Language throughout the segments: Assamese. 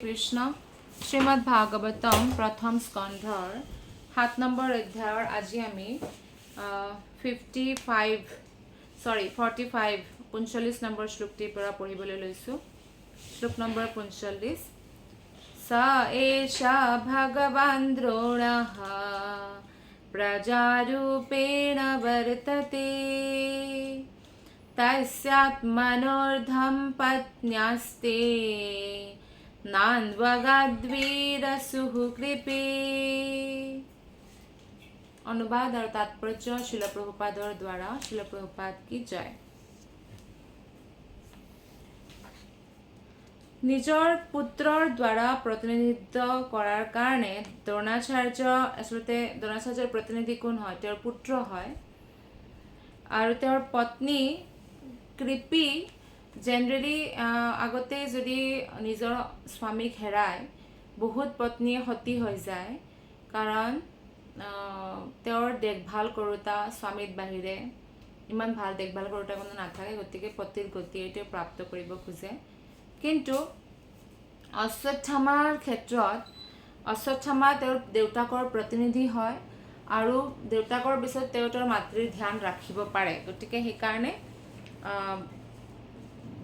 কৃষ্ণ শ্ৰীমদ ভাগৱতম প্ৰথম স্কন্ধৰ 7 নম্বৰ অধ্যায়ৰ আজি আমি 45 নম্বৰ শ্লোকটিৰ পৰা পঢ়িবলৈ লৈছোঁ। শ্লোক নম্বৰ 45। स एषा भगवान् द्रोणः प्रजारूपेण वर्तते तस्यात्मनोर्धं पत्न्यास्ते नान्वगाद्वीरसुः कृपे। अनुवाद और तात्पर्य शिल प्रभुपादर द्वारा। शिल प्रभुपाद की जय। নিজৰ পুত্ৰৰ দ্বাৰা প্ৰতিনিধিত্ব কৰাৰ কাৰণে দ্ৰোণাচাৰ্যৰ প্ৰতিনিধি কোন হয়? তেওঁৰ পুত্ৰ হয়। আৰু তেওঁৰ পত্নী কৃপি জেনেৰেলি আগতে যদি নিজৰ স্বামীক হেৰায় বহুত পত্নীয়ে সতী হৈ যায়, কাৰণ তেওঁৰ দেখভাল কৰোঁতা স্বামীৰ বাহিৰে ইমান ভাল দেখভাল কৰোঁতা কোনো নাথাকে, গতিকে পতিৰ গতি এইটো প্ৰাপ্ত কৰিব খোজে। কিন্তু অশ্বত্থামাৰ ক্ষেত্ৰত অশ্বত্থামা তেওঁৰ দেউতাকৰ প্ৰতিনিধি হয় আৰু দেউতাকৰ পিছত তেওঁ তেওঁৰ মাতৃৰ ধ্যান ৰাখিব পাৰে। গতিকে সেইকাৰণে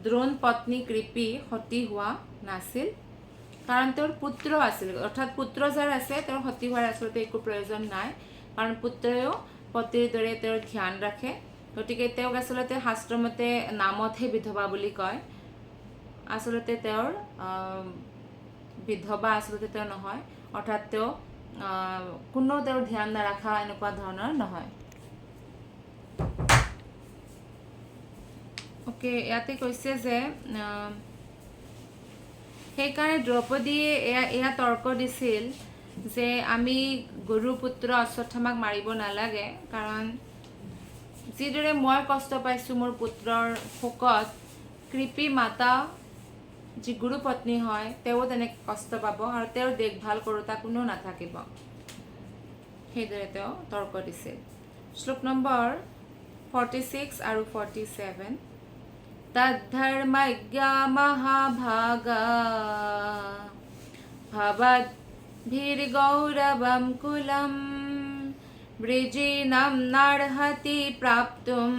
দ্ৰোণ পত্নী কৃপি সতী হোৱা নাছিল, কাৰণ তেওঁৰ পুত্ৰ আছিল। অৰ্থাৎ পুত্ৰ যাৰ আছে তেওঁৰ সতী হোৱাৰ আচলতে একো প্ৰয়োজন নাই, কাৰণ পুত্ৰইও পতিৰ দৰে তেওঁৰ ধ্যান ৰাখে। গতিকে তেওঁক আচলতে শাস্ত্ৰমতে নামতহে বিধৱা বুলি কয়। আচলতে তেওঁৰ বিধৱা আচলতে তেওঁ নহয়, অৰ্থাৎ তেওঁ কোনো তেওঁৰ ধ্যান নাৰাখা এনেকুৱা ধৰণৰ নহয়। অ'কে, ইয়াতে কৈছে যে সেইকাৰণে দ্ৰৌপদীয়ে এয়া তৰ্ক দিছিল যে আমি গুৰু পুত্ৰ অশ্বত্থামাক মাৰিব নালাগে, কাৰণ যিদৰে মই কষ্ট পাইছোঁ মোৰ পুত্ৰৰ শোকত, কৃপি মাতা যি গুৰু পত্নী হয় তেওঁ তেনেকৈ কষ্ট পাব আৰু তেওঁৰ দেখভাল কৰোঁতা কোনো নাথাকিব। সেইদৰে তেওঁ তৰ্ক দিছিল। শ্লোক নম্বৰ 46 আৰু 47। তদ্ধৰ্মজ্ঞা মহাভাগা ভৱদ্ভিৰ্গৌৰৱম কুলম বৃজিনম নাৰ্হতি প্ৰাপ্তুম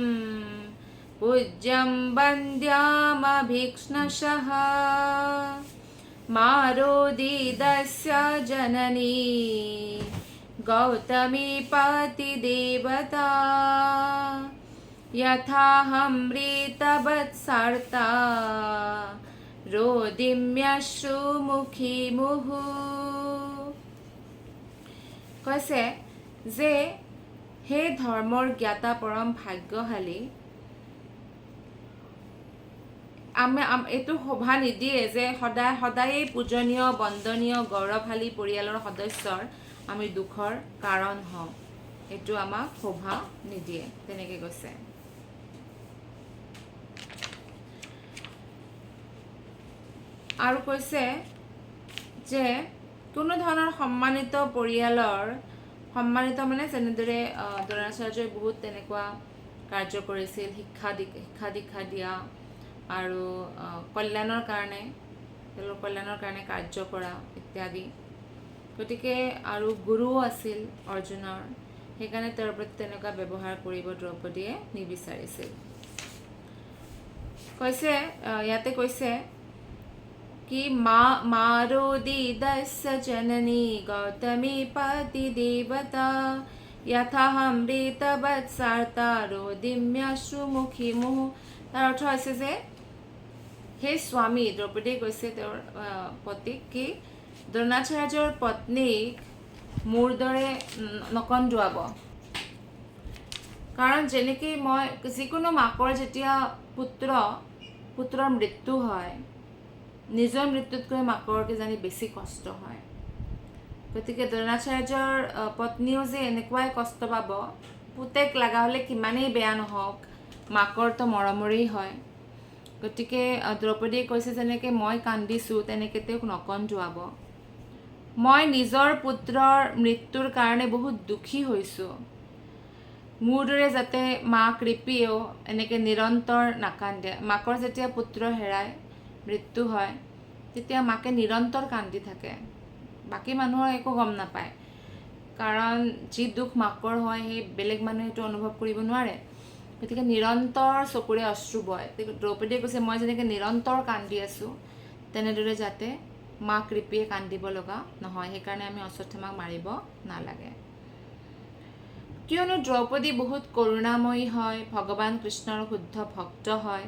पूज्यं वन्द्यामभीक्ष्णशः मारोदिदस्य जननी गौतमी पतिदेवता यथाहमृतवत्सार्ता रोदिम्यश्रुमुखी मुहु। কৈছে যে হে ধৰ্মৰ জ্ঞাতা পৰম ভাগ্যশালী, এইটো শোভা নিদিয়ে যে সদায়েই পূজনীয় বন্দনীয় গৌৰৱশালী পৰিয়ালৰ সদস্যৰ আমি দুখৰ কাৰণ হওঁ। এইটো আমাক শোভা নিদিয়ে, তেনেকৈ কৈছে। আৰু কৈছে যে কোনো ধৰণৰ সন্মানিত পৰিয়ালৰ, সন্মানিত মানে যেনেদৰে দ্ৰোণাচাৰ্যই বহুত তেনেকুৱা কাৰ্য কৰিছিল, শিক্ষা দীক্ষা দিয়া আৰু কল্যাণৰ কাৰণে কাৰ্য কৰা ইত্যাদি। গতিকে আৰু গুৰুও আছিল অৰ্জুনৰ, সেইকাৰণে তেওঁৰ প্ৰতি তেনেকুৱা ব্যৱহাৰ কৰিব দ্ৰৌপদীয়ে নিবিচাৰিছিল। কৈছে ইয়াতে কৈছে কি মাৰোদিদস্য জননী গৌতমী পতিদেৱতা যথাহমৃতবৎসাৰ্তা ৰোদিম্যশ্ৰুমুখী মুহু। তাৰ অৰ্থ হৈছে যে সেই স্বামী, দ্ৰৌপদীয়ে কৈছে তেওঁৰ পতিক কি দ্ৰোণাচাৰ্যৰ পত্নীক মোৰ দৰে নকন্দুৱাব, কাৰণ যেনেকৈ মই যিকোনো মাকৰ যেতিয়া পুত্ৰৰ মৃত্যু হয়, নিজৰ মৃত্যুতকৈ মাকৰ কিজানি বেছি কষ্ট হয়। গতিকে দ্ৰোণাচাৰ্যৰ পত্নীও যে এনেকুৱাই কষ্ট পাব, পুতেক লগা হ'লে কিমানেই বেয়া নহওক মাকৰতো মৰমৰেই হয়। গতিকে দ্ৰৌপদীয়ে কৈছে যেনেকৈ মই কান্দিছোঁ তেনেকৈ তেওঁক নকন্দুৱাব। মই নিজৰ পুত্ৰৰ মৃত্যুৰ কাৰণে বহুত দুখী হৈছোঁ, মোৰ দৰে যাতে মা কৃপিয়েও এনেকৈ নিৰন্তৰ নাকান্দে। মাকৰ যেতিয়া পুত্ৰ হেৰায়, মৃত্যু হয়, তেতিয়া মাকে নিৰন্তৰ কান্দি থাকে, বাকী মানুহৰ একো গম নাপায়, কাৰণ যি দুখ মাকৰ হয় সেই বেলেগ মানুহে সেইটো অনুভৱ কৰিব নোৱাৰে। গতিকে নিৰন্তৰ চকুৰে অশ্ৰু বয়। দ্ৰৌপদীয়ে কৈছে মই যেনেকৈ নিৰন্তৰ কান্দি আছোঁ তেনেদৰে যাতে মাক ৰিপিয়ে কান্দিব লগা নহয়, সেইকাৰণে আমি অশ্বত্থামাক মাৰিব নালাগে। কিয়নো দ্ৰৌপদী বহুত কৰোণাময়ী হয়, ভগৱান কৃষ্ণৰ শুদ্ধ ভক্ত হয়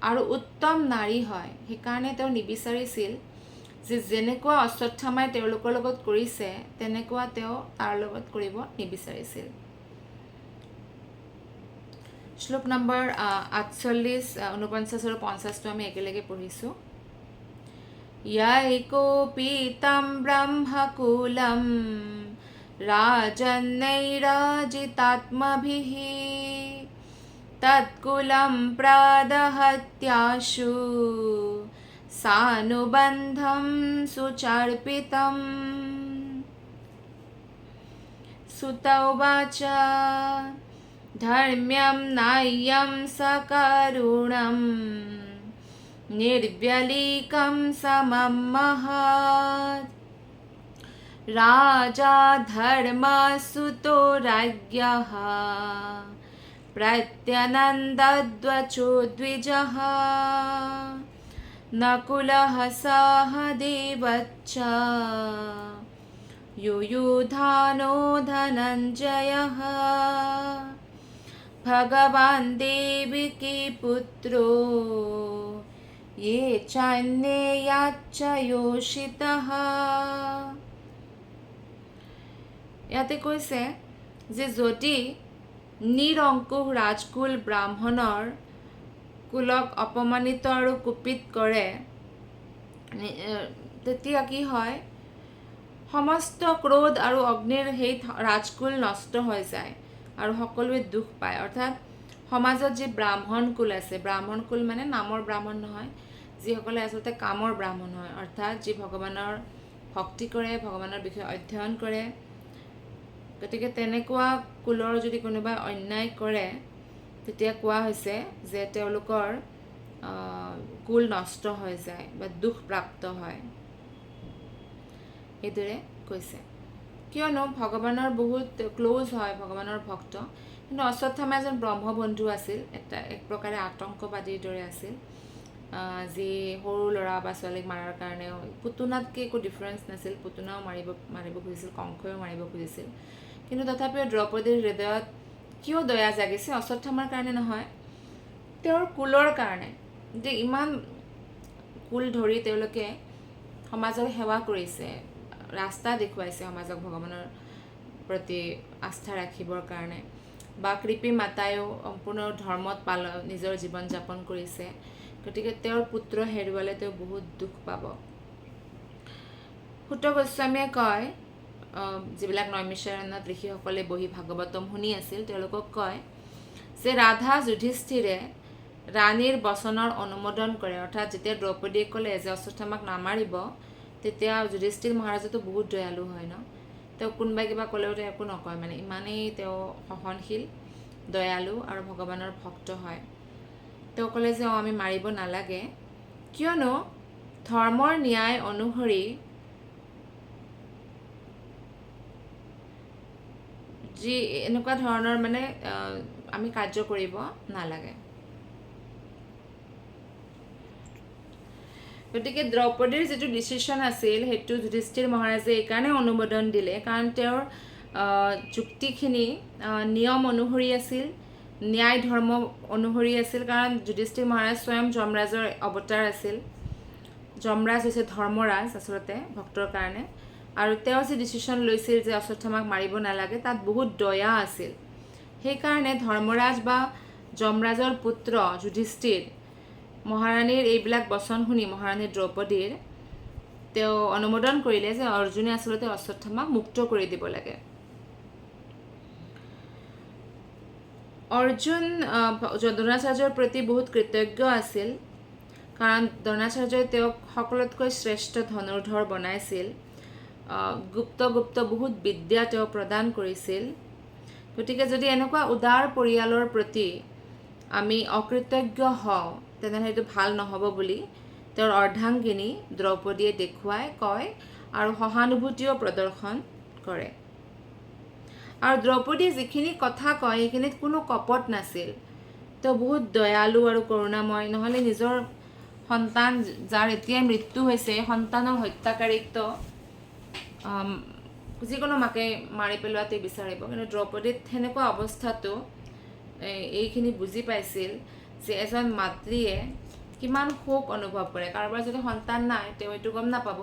আৰু উত্তম নাৰী হয়। সেইকাৰণে তেওঁ নিবিচাৰিছিল যে যেনেকুৱা অশ্বত্থামাই তেওঁলোকৰ লগত কৰিছে তেনেকুৱা তেওঁ তাৰ লগত কৰিব নিবিচাৰিছিল। শ্লোক নম্বৰ 48, 49 আৰু 50টো আমি একেলগে পঢ়িছোঁ। यैकोपीतं ब्रह्मकुलं राजन्नैराजितात्मभिः तत्कुलं प्रादहत्याशु सानुबन्धं सुचार्पितम्। सुत उवाच धर्म्यं नाय्यं सकरुणम् निर्व्यलीकं समं महत् राजा धर्मसुतो राज्ञः प्रत्यनन्दद्वचो द्विजः नकुलः सहदेवश्च युयुधानो धनञ्जयः भगवान् देवकी पुत्रो ये चान्ये याच्च योषितः। ইয়াতে কৈছে যে যদি নিৰংকুশ ৰাজকুল ব্ৰাহ্মণৰ কুলক অপমানিত আৰু কুপিত কৰে তেতিয়া কি হয়, সমস্ত ক্ৰোধ আৰু অগ্নিৰ সেই ৰাজকুল নষ্ট হৈ যায় আৰু সকলোৱে দুখ পায়। অৰ্থাৎ সমাজত যি ব্ৰাহ্মণ কুল আছে, ব্ৰাহ্মণ কুল মানে নামৰ ব্ৰাহ্মণ নহয়, যিসকলে আচলতে কামৰ ব্ৰাহ্মণ হয়, অৰ্থাৎ যি ভগৱানৰ ভক্তি কৰে, ভগৱানৰ বিষয়ে অধ্যয়ন কৰে। গতিকে তেনেকুৱা কুলৰ যদি কোনোবাই অন্যায় কৰে তেতিয়া কোৱা হৈছে যে তেওঁলোকৰ কুল নষ্ট হৈ যায় বা দুখ প্ৰাপ্ত হয়, এইদৰে কৈছে। কিয়নো ভগৱানৰ বহুত ক্ল'জ হয়, ভগৱানৰ ভক্ত। কিন্তু অশ্বত্থামা এজন ব্ৰহ্মবন্ধু আছিল, এক প্ৰকাৰে আতংকবাদীৰ দৰে আছিল, যি সৰু ল'ৰা বা ছোৱালীক মাৰাৰ কাৰণেও পুতনাতকৈ একো ডিফাৰেঞ্চ নাছিল, পুতনাও মাৰিব খুজিছিল, কংসইও মাৰিব খুজিছিল। কিন্তু তথাপিও দ্ৰৌপদীৰ হৃদয়ত কিয় দয়া জাগিছে, অশ্বত্থামাৰ কাৰণে নহয়, তেওঁৰ কুলৰ কাৰণে। যে ইমান কুল ধৰি তেওঁলোকে সমাজৰ সেৱা কৰিছে, ৰাস্তা দেখুৱাইছে সমাজক ভগৱানৰ প্ৰতি আস্থা ৰাখিবৰ কাৰণে, বা কৃপী মাতায়ো সম্পূৰ্ণ ধৰ্মত নিজৰ জীৱন যাপন কৰিছে। গতিকে তেওঁৰ পুত্ৰ হেৰুৱালে তেওঁ বহুত দুখ পাব। সুত গোস্বামীয়ে কয়, যিবিলাক নৈমিষাৰণ্যত ঋষিসকলে বহি ভাগৱতম শুনি আছিল তেওঁলোকক কয় যে ৰাধা যুধিষ্ঠিৰে ৰাণীৰ বচনৰ অনুমোদন কৰে। অৰ্থাৎ যেতিয়া দ্ৰৌপদীয়ে ক'লে যে অশ্বত্থামাক নামাৰিব, তেতিয়া যুধিষ্ঠিৰ মহাৰাজাতো বহুত দয়ালু হয় ন, তেওঁ কোনোবাই কিবা ক'লেও তেওঁ একো নকয়, মানে ইমানেই তেওঁ সহনশীল, দয়ালু আৰু ভগৱানৰ ভক্ত হয়। তেওঁ ক'লে যে আমি মাৰিব নালাগে, কিয়নো ধৰ্মৰ ন্যায় অনুসৰি যি এনেকুৱা ধৰণৰ মানে আমি কাৰ্য কৰিব নালাগে। গতিকে দ্ৰৌপদীৰ যিটো ডিচিশ্যন আছিল সেইটো যুধিষ্ঠিৰ মহাৰাজে এইকাৰণে অনুমোদন দিলে কাৰণ তেওঁৰ যুক্তিখিনি নিয়ম অনুসৰি আছিল, ন্যায় ধৰ্ম অনুসৰি আছিল। কাৰণ যুধিষ্ঠিৰ মহাৰাজ স্বয়ং যমৰাজৰ অৱতাৰ আছিল। যমৰাজ হৈছে ধৰ্মৰাজ আচলতে ভক্তৰ কাৰণে, আৰু তেওঁ যি ডিচিশ্যন লৈছিল যে অশ্বত্থামাক মাৰিব নালাগে তাত বহুত দয়া আছিল। সেইকাৰণে ধৰ্মৰাজ বা যমৰাজৰ পুত্ৰ যুধিষ্ঠিৰ মহাৰাণীৰ এইবিলাক বচন শুনি, মহাৰাণী দ্ৰৌপদীৰ, তেওঁ অনুমোদন কৰিলে যে অৰ্জুনে আচলতে অশ্বত্থামাক মুক্ত কৰি দিব লাগে। অৰ্জুন দ্ৰোণাচাৰ্যৰ প্ৰতি বহুত কৃতজ্ঞ আছিল, কাৰণ দ্ৰোণাচাৰ্যই তেওঁক সকলোতকৈ শ্ৰেষ্ঠ ধনুৰ্ধৰ বনাইছিল, গুপ্ত বহুত বিদ্যা তেওঁ প্ৰদান কৰিছিল। গতিকে যদি এনেকুৱা উদাৰ পৰিয়ালৰ প্ৰতি আমি অকৃতজ্ঞ হওঁ তেনেহ'লে সেইটো ভাল নহ'ব বুলি তেওঁৰ অৰ্ধাংগিনী দ্ৰৌপদীয়ে দেখুৱাই কয় আৰু সহানুভূতিও প্ৰদৰ্শন কৰে। আৰু দ্ৰৌপদীয়ে যিখিনি কথা কয় সেইখিনিত কোনো কপট নাছিল। তেওঁ বহুত দয়ালু আৰু কৰোণাময়, নহ'লে নিজৰ সন্তান যাৰ এতিয়াই মৃত্যু হৈছে সন্তানৰ হত্যাকাৰীক যিকোনো মাকে মাৰি পেলোৱাতে বিচাৰিব, কিন্তু দ্ৰৌপদীত সেনেকুৱা অৱস্থাটো এইখিনি বুজি পাইছিল যে এজন মাতৃয়ে কিমান শোক অনুভৱ কৰে। কাৰোবাৰ যদি সন্তান নাই তেওঁ এইটো গম নাপাব,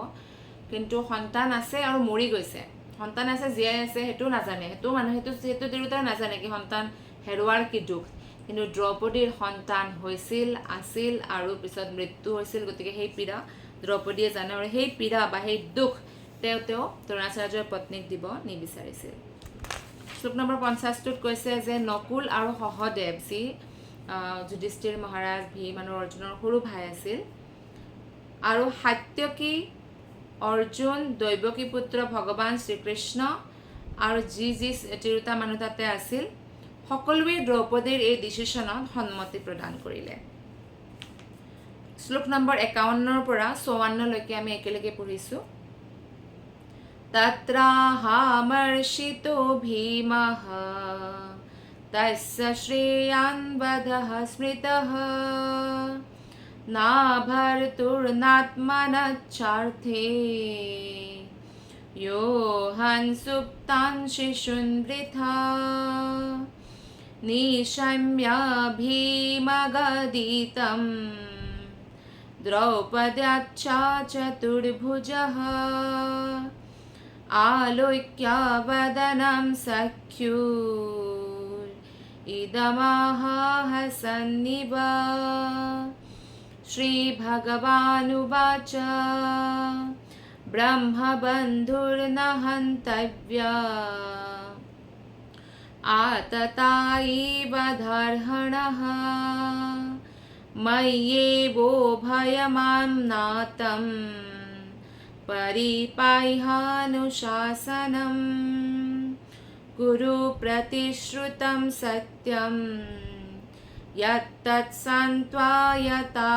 কিন্তু সন্তান আছে আৰু মৰি গৈছে, সন্তান আছে জীয়াই আছে সেইটো নাজানে, সেইটো তিৰোতাই নাজানে কি সন্তান হেৰুৱাৰ কি দুখ। কিন্তু দ্ৰৌপদীৰ সন্তান হৈছিল, আছিল আৰু পিছত মৃত্যু হৈছিল, গতিকে সেই পীড়া দ্ৰৌপদীয়ে জানে আৰু সেই পীড়া বা সেই দুখ তেওঁ দ্ৰোণাচাৰ্যৰ পত্নীক দিব নিবিচাৰিছিল। শ্লোক নম্বৰ 50টোত কৈছে যে নকুল আৰু সহদেৱ যি যুধিষ্ঠিৰ মহাৰাজ, ভীম আৰু অৰ্জুনৰ সৰু ভাই আছিল, আৰু সাত্যকী, অৰ্জুন, দৈৱকী পুত্ৰ ভগৱান শ্ৰীকৃষ্ণ আৰু যি তিৰোতা মানুহ তাতে আছিল, সকলোৱে দ্ৰৌপদীৰ এই ডিচিশ্যনত সন্মতি প্ৰদান কৰিলে। শ্লোক নম্বৰ 51ৰ পৰা 54লৈকে আমি একেলগে পঢ়িছোঁ। তত্ৰাহামৰ্ষিতো ভীমঃ তস্য শ্ৰেয়ান বদঃ স্মৃতঃ নাভৰ্তুৰ্নাত্মনশ্চাৰ্থে য়োহং সুপ্তান শিশুন বৃথা নিশম্য ভীমগদিতম দ্রৌপদ্যাশ্চ চতুর্ভুজः आलोक्य वदनं सख्युरिदमहाहसन्निव। श्रीभगवानुवाच ब्रह्मबन्धुर्न हन्तव्या आततायिवदर्हणः मय्येवोभयमाम्नातम् परिपाह्यानुशासनं कुरु प्रतिश्रुतं सत्यं यत्तत्सन्त्वायता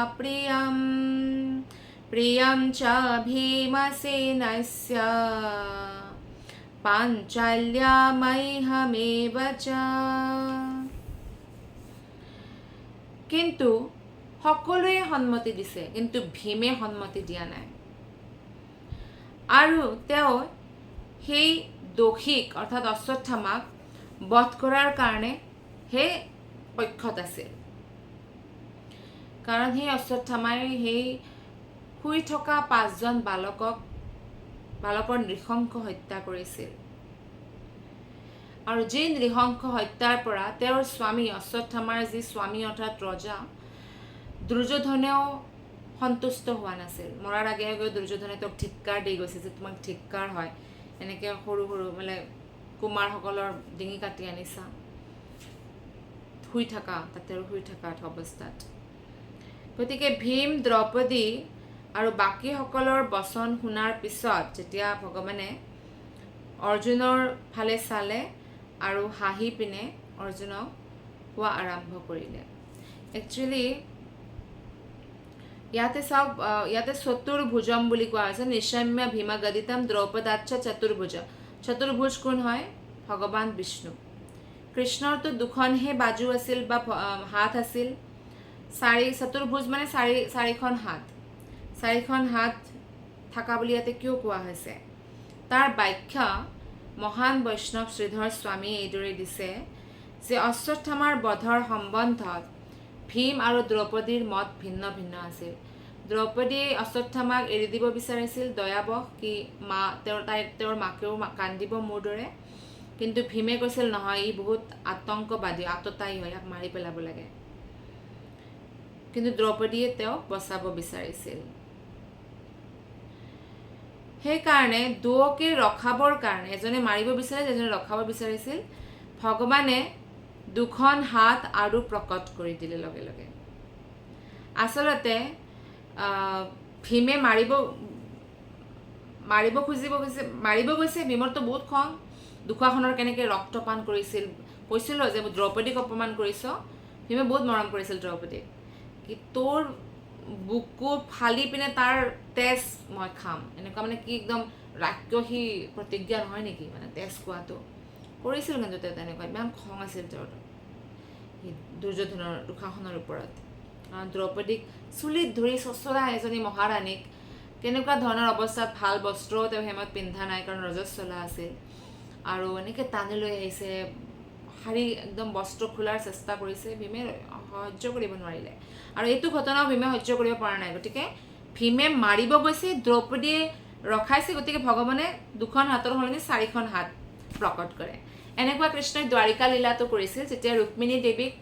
प्रियं च भीमसेनस्य पाञ्चाल्यमह्यमेव च। কিন্তু সকলোৱে সন্মতি দিছে, কিন্তু ভীমে সন্মতি দিয়া নাই। আৰু তেওঁ সেই দোষীক অৰ্থাৎ অশ্বত্থামাক বধ কৰাৰ কাৰণে সেই পক্ষত আছিল, কাৰণ সেই অশ্বত্থামাই সেই শুই থকা 5জন বালকৰ নৃশংস হত্যা কৰিছিল। আৰু যি নৃশংস হত্যাৰ পৰা তেওঁৰ স্বামী অশ্বত্থামাৰ যি স্বামী অৰ্থাৎ ৰজা দুৰ্যোধনেও সন্তুষ্ট হোৱা নাছিল। মৰাৰ আগে আগে দুৰ্যোধনে তেওঁক ধিক্কাৰ দি গৈছে যে তোমাক ধিক্কাৰ হয়, এনেকৈ সৰু সৰু কুমাৰসকলৰ ডিঙি কাটি আনিছা, শুই থকা অৱস্থাত। গতিকে ভীম, দ্ৰৌপদী আৰু বাকীসকলৰ বচন শুনাৰ পিছত যেতিয়া ভগৱানে অৰ্জুনৰ ফালে চালে আৰু হাঁহি পিনে অৰ্জুনক কোৱা আৰম্ভ কৰিলে। একচুৱেলি ইয়াতে চাওক, ইয়াতে চতুৰ্ভুজম বুলি কোৱা হৈছে। নিশম্য ভীমগদিতম দ্ৰৌপদাচ্চ চতুৰ্ভুজ। চতুৰ্ভুজ কোন হয়? ভগৱান বিষ্ণু। কৃষ্ণৰতো দুখনহে বাজু আছিল বা হাত আছিল। চতুৰ্ভুজ মানে চাৰিখন হাত। চাৰিখন হাত থকা বুলি ইয়াতে কিয় কোৱা হৈছে? তাৰ ব্যাখ্যা মহান বৈষ্ণৱ শ্ৰীধৰ স্বামী এইদৰে দিছে যে অশ্বত্থামাৰ বধৰ সম্বন্ধত ভীম আৰু দ্ৰৌপদীৰ মত ভিন্ন ভিন্ন আছিল। দ্ৰৌপদীয়ে অশ্বত্থামাক এৰি দিব বিচাৰিছিল, দয়াবশ কি তেওঁৰ মাকেও কান্দিব মোৰ দৰে, কিন্তু ভীমে কৈছিল নহয়, ই বহুত আতংকবাদী, আততায়ী হয়, ইয়াক মাৰি পেলাব লাগে। কিন্তু দ্ৰৌপদীয়ে তেওঁক বচাব বিচাৰিছিল। সেইকাৰণে দুয়োকে ৰখাবৰ কাৰণে, এজনে মাৰিব বিচাৰিছিল, এজনে ৰখাব বিচাৰিছিল, ভগৱানে দুখন হাত আৰু প্ৰকট কৰি দিলে লগে লগে। আচলতে ভীমে মাৰিব গৈছে, ভীমৰতো বহুত খং, দুখাখনৰ কেনেকৈ ৰক্তপান কৰিছিল। কৈছিলোঁ যে দ্ৰৌপদীক অপমান কৰিছ। ভীমে বহুত মৰম কৰিছিল দ্ৰৌপদীক, কি তোৰ বুকু ফালি পিনে তাৰ তেজ মই খাম, এনেকুৱা মানে কি একদম ৰাক্ষসী প্ৰতিজ্ঞা নহয় নেকি, মানে তেজ খোৱাটো কৰিছিল। কিন্তু তেওঁ তেনেকুৱা ইমান খং আছিল তেওঁৰ দুৰ্যোধনৰ দুঃশাসনৰ ওপৰত। কাৰণ দ্ৰৌপদীক চুলিত ধৰি চচৰা এজনী মহাৰাণীক কেনেকুৱা ধৰণৰ অৱস্থাত, ভাল বস্ত্ৰও তেওঁ হেমত পিন্ধা নাই কাৰণ ৰজস্বলা আছিল, আৰু এনেকৈ টানি লৈ আহিছে, শাৰী একদম বস্ত্ৰ খোলাৰ চেষ্টা কৰিছে। ভীমে সহ্য কৰিব নোৱাৰিলে, আৰু এইটো ঘটনাও ভীমে সহ্য কৰিব পৰা নাই। গতিকে ভীমে মাৰিব গৈছে, দ্ৰৌপদীয়ে ৰখাইছে, গতিকে ভগৱানে 2খন হাতৰ সলনি 4খন হাত প্ৰকট কৰে। এনেকুৱা কৃষ্ণই দ্বাৰিকা লীলাটো কৰিছিল, যেতিয়া ৰুক্মিণী দেৱীক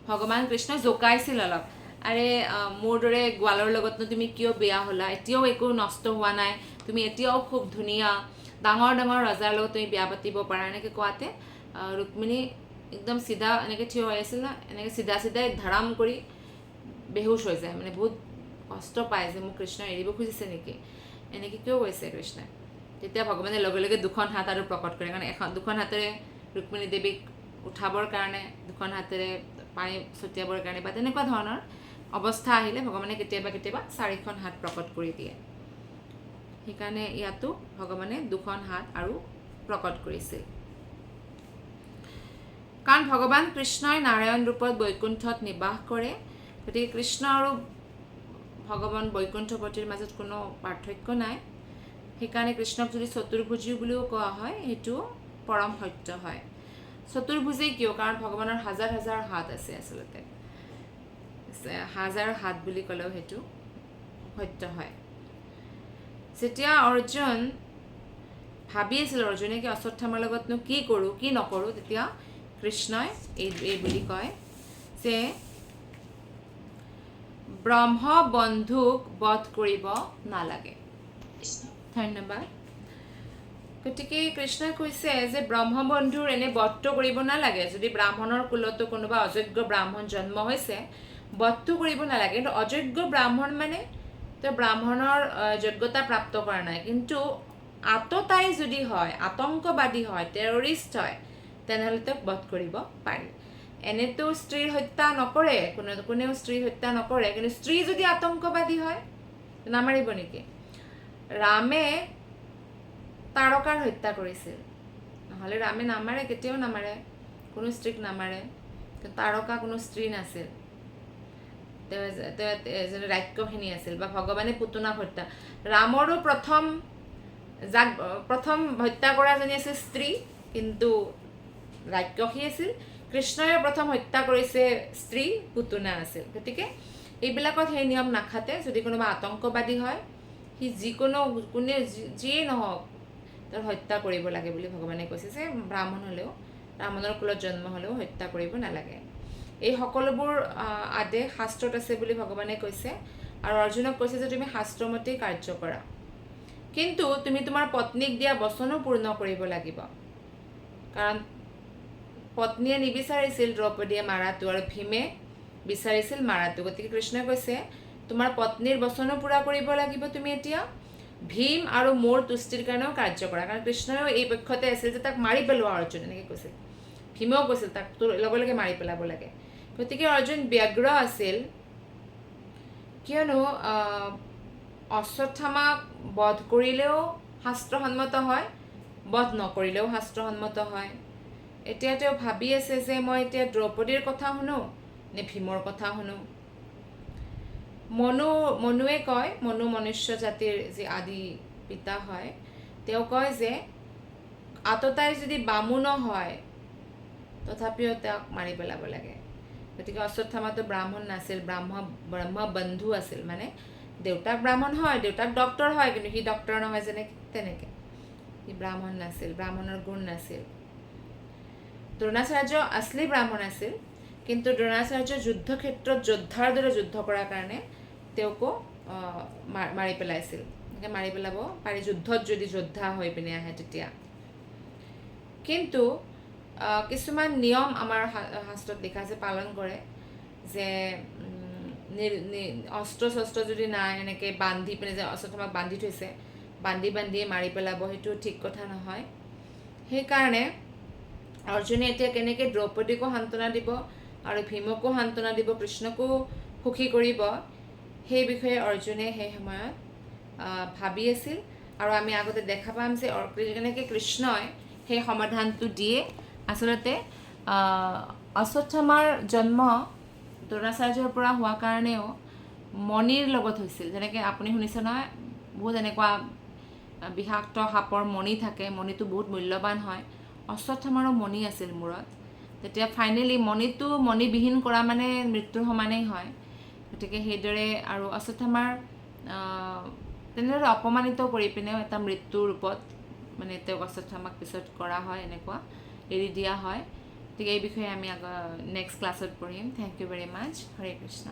ভগৱান কৃষ্ণই জোকাইছিল অলপ, আৰে মোৰ দৰে গোৱালৰ লগতনো তুমি কিয় বিয়া হ'লা, এতিয়াও একো নষ্ট হোৱা নাই, তুমি এতিয়াও খুব ধুনীয়া, ডাঙৰ ডাঙৰ ৰজাৰ লগত তুমি বিয়া পাতিব পাৰা, এনেকৈ কোৱাতে ৰুক্মিণী একদম চিধা এনেকৈ থিয় হৈ আছিল না, এনেকৈ চিধাই ধাৰাম কৰি বেহুচ হৈ যায়, মানে বহুত কষ্ট পায় যে মোক কৃষ্ণ এৰিব খুজিছে নেকি, এনেকৈ কিয় কৈছে কৃষ্ণই। তেতিয়া ভগৱানে লগে লগে 2খন হাত আৰু প্ৰকট কৰে, কাৰণ 2খন হাতেৰে ৰুক্মিণী দেৱীক উঠাবৰ কাৰণে, 2খন হাতেৰে পানী ছটিয়াবৰ কাৰণে, বা তেনেকুৱা ধৰণৰ অৱস্থা আহিলে ভগৱানে কেতিয়াবা 4খন হাত প্ৰকট কৰি দিয়ে। সেইকাৰণে ইয়াতো ভগৱানে 2খন হাত আৰু প্ৰকট কৰিছিল। কাৰণ ভগৱান কৃষ্ণই নাৰায়ণ ৰূপত বৈকুণ্ঠত নিবাস কৰে, গতিকে কৃষ্ণ আৰু ভগৱান বৈকুণ্ঠপতিৰ মাজত কোনো পাৰ্থক্য নাই। সেইকাৰণে কৃষ্ণক যদি চতুৰ্ভুজী বুলিও কোৱা হয়, সেইটো পৰম সত্য হয়। চতুৰ্ভুজেই কিয়? কাৰণ ভগৱানৰ হাজাৰ হাজাৰ হাত আছে, আচলতে হাজাৰ হাত বুলি ক'লেও সেইটো সত্য হয়। যেতিয়া অৰ্জুন ভাবি আছিল অৰ্জুনে কি অশ্বত্থামাৰ লগতনো কি কৰোঁ কি নকৰোঁ, তেতিয়া কৃষ্ণই এই বুলি কয় যে ব্ৰহ্ম বন্ধুক বধ কৰিব নালাগে। ধন্যবাদ। গতিকে কৃষ্ণই কৈছে যে ব্ৰহ্মবন্ধুৰ এনে বধটো কৰিব নালাগে। যদি ব্ৰাহ্মণৰ কুলতো কোনোবা অযোগ্য ব্ৰাহ্মণ জন্ম হৈছে, বধটো কৰিব নালাগে। কিন্তু অযোগ্য ব্ৰাহ্মণ মানে তেওঁ ব্ৰাহ্মণৰ যোগ্যতা প্ৰাপ্ত কৰা নাই, কিন্তু আততায়ী যদি হয়, আতংকবাদী হয়, টেৰৰিষ্ট হয়, তেনেহ'লে তেওঁক বধ কৰিব পাৰি। এনেতো স্ত্ৰীৰ হত্যা নকৰে, কোনেও স্ত্ৰীৰ হত্যা নকৰে, কিন্তু স্ত্ৰী যদি আতংকবাদী হয় নামাৰিব নেকি? ৰামে তাৰকাৰ হত্যা কৰিছিল, নহ'লে ৰামে নামাৰে, কেতিয়াও নামাৰে, কোনো স্ত্ৰীক নামাৰে। তাৰকা কোনো স্ত্ৰী নাছিল, তেওঁ এজন ৰাক্ষসিনী আছিল, বা ভগৱানে পুতনাক হত্যা। ৰামৰো প্ৰথম হত্যা কৰাজনী আছিল স্ত্ৰী, কিন্তু ৰাক্ষসী আছিল। কৃষ্ণই প্ৰথম হত্যা কৰিছে স্ত্ৰী, পুতনা আছিল। গতিকে এইবিলাকত সেই নিয়ম নাখাতে। যদি কোনোবা আতংকবাদী হয়, সি যিয়েই নহওক তেওঁৰ হত্যা কৰিব লাগে বুলি ভগৱানে কৈছে, যে ব্ৰাহ্মণ হ'লেও, ব্ৰাহ্মণৰ কুলত জন্ম হ'লেও হত্যা কৰিব নালাগে। এই সকলোবোৰ আদেশ শাস্ত্ৰত আছে বুলি ভগৱানে কৈছে, আৰু অৰ্জুনক কৈছে যে তুমি শাস্ত্ৰমতেই কাৰ্য কৰা, কিন্তু তুমি তোমাৰ পত্নীক দিয়া বচনো পূৰ্ণ কৰিব লাগিব। কাৰণ পত্নীয়ে নিবিচাৰিছিল দ্ৰৌপদীয়ে মাৰাটো, আৰু ভীমে বিচাৰিছিল মাৰাটো। গতিকে কৃষ্ণই কৈছে তোমাৰ পত্নীৰ বচনো পূৰা কৰিব লাগিব তুমি এতিয়া, ভীম আৰু মোৰ তুষ্টিৰ কাৰণেও কাৰ্য কৰা। কাৰণ কৃষ্ণইও এই পক্ষতে আছিল যে তাক মাৰি পেলোৱা অৰ্জুন, এনেকৈ কৈছিল। ভীমেও কৈছিল তাক লগে লগে মাৰি পেলাব লাগে। গতিকে অৰ্জুন ব্যগ্ৰ আছিল, কিয়নো অশ্বত্থামাক বধ কৰিলেও শাস্ত্ৰসন্মত হয়, বধ নকৰিলেও শাস্ত্ৰসন্মত হয়। এতিয়া তেওঁ ভাবি আছে যে মই এতিয়া দ্ৰৌপদীৰ কথা শুনো নে ভীমৰ কথা শুনো। মনুৱে কয়, মনুষ্য জাতিৰ যি আদি পিতা হয়, তেওঁ কয় যে আততাই যদি বামুণো হয় তথাপিও তেওঁক মাৰি পেলাব লাগে। গতিকে অশ্বত্থামাটো ব্ৰাহ্মণ নাছিল, ব্ৰহ্মবন্ধু আছিল, মানে দেউতাক ব্ৰাহ্মণ হয়, দেউতাক ডক্তৰ হয়, কিন্তু সি ডক্তৰ নহয় তেনেকৈ সি ব্ৰাহ্মণ নাছিল, ব্ৰাহ্মণৰ গুণ নাছিল। দ্ৰোণাচাৰ্য আছলি ব্ৰাহ্মণ আছিল, কিন্তু দ্ৰোণাচাৰ্য যুদ্ধক্ষেত্ৰত যোদ্ধাৰ দৰে যুদ্ধ কৰাৰ কাৰণে তেওঁকো মাৰি পেলাইছিল। এনেকৈ মাৰি পেলাব পাৰি যুদ্ধত যদি যোদ্ধা হৈ পিনে আহে তেতিয়া। কিন্তু কিছুমান নিয়ম আমাৰ শাস্ত্ৰত লিখা আছে, পালন কৰে, যে অস্ত্ৰ শস্ত্ৰ যদি নাই, এনেকৈ বান্ধি পিনে যে অশ্বত্থামাক বান্ধি থৈছে, বান্ধিয়ে মাৰি পেলাব, সেইটো ঠিক কথা নহয়। সেইকাৰণে অৰ্জুনে এতিয়া কেনেকৈ দ্ৰৌপদীকো সান্ত্বনা দিব আৰু ভীমকো সান্ত্বনা দিব, কৃষ্ণকো সুখী কৰিব, সেই বিষয়ে অৰ্জুনে সেই সময়ত ভাবি আছিল। আৰু আমি আগতে দেখা পাম যে কেনেকৈ কৃষ্ণই সেই সমাধানটো দিয়ে। আচলতে অশ্বত্থামাৰ জন্ম দ্ৰোণাচাৰ্যৰ পৰা হোৱা কাৰণেও মণিৰ লগত হৈছিল। যেনেকৈ আপুনি শুনিছে নহয়, বহুত এনেকুৱা বিষাক্ত সাপৰ মণি থাকে, মণিটো বহুত মূল্যৱান হয়। অশ্বত্থামাৰো মণি আছিল মূৰত। তেতিয়া ফাইনেলি মণিবিহীন কৰা মানে মৃত্যুৰ সমানেই হয়। গতিকে সেইদৰে আৰু অশ্বত্থামাৰ তেনেদৰে অপমানিত কৰি পিনেও এটা মৃত্যুৰ ৰূপত মানে তেওঁক অশ্বত্থামাক পিছত কৰা হয়, এনেকুৱা এৰি দিয়া হয়। গতিকে এই বিষয়ে আমি নেক্সট ক্লাছত পঢ়িম। Thank you very much. Hare Krishna.